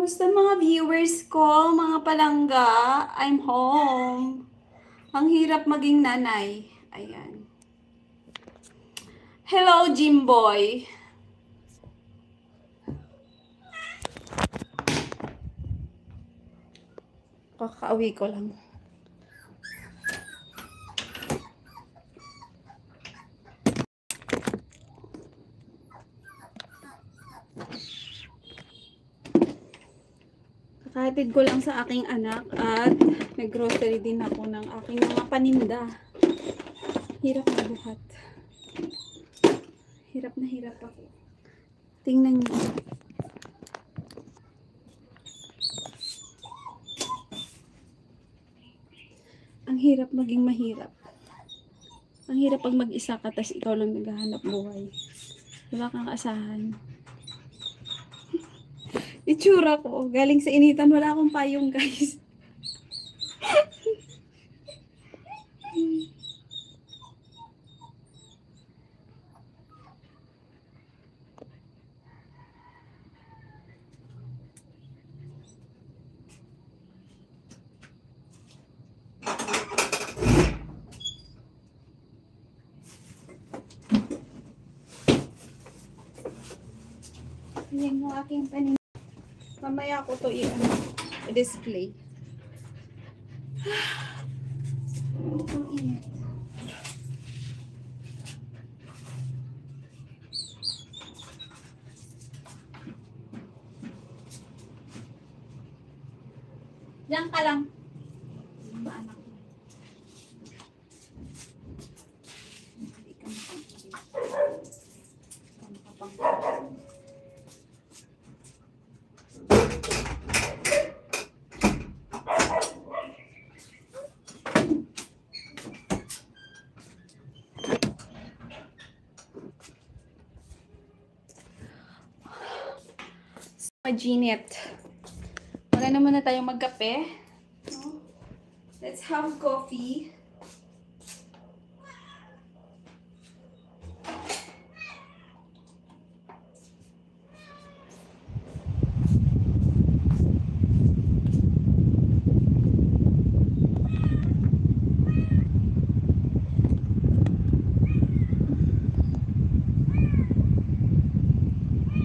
Kamusta mga viewers ko, mga palangga? I'm home. Ang hirap maging nanay. Ayan. Hello, Jimboy. Kakauwi ko lang. Kakatid ko lang sa aking anak at nag-grocery din ako ng aking mga paninda. Hirap na buhat. Hirap na hirap ako. Tingnan niyo. Ang hirap maging mahirap. Ang hirap pag mag-isa ka tas ikaw lang naghahanap buhay. Wala kang asahan. Itsura ko, galing sa initan, wala akong payong, guys. Yan yung aking panin. Mamaya ko to i-display. Ang init. Diyan ka lang. Maanak mo. Hindi ka makapang. Ginit. Wala naman na tayong magkape. No? Let's have coffee.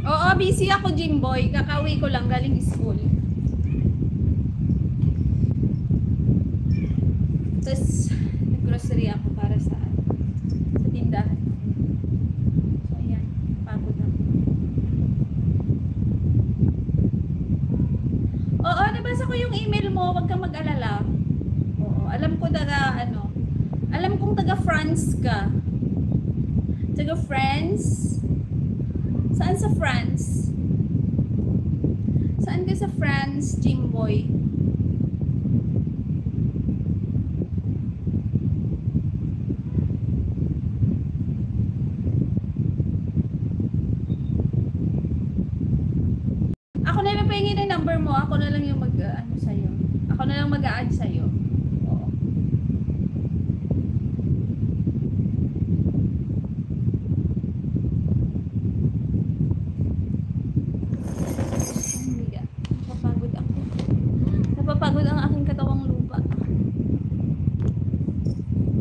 Oo, busy ako, Jimboy. Kakauwi ko lang galing school. Tapos, nag-grocery ako para sa tindahan. So, ayan. Pagod ako. Oo, nabasa ko yung email mo. Huwag kang mag-alala. Oo, alam ko alam kong taga-France ka. Taga-France? Saan sa France? Saan ka sa France, Jimboy? Ako na lang pahingi ng number mo. Ako na lang yung sa'yo. Ako na lang mag-a-add sa'yo.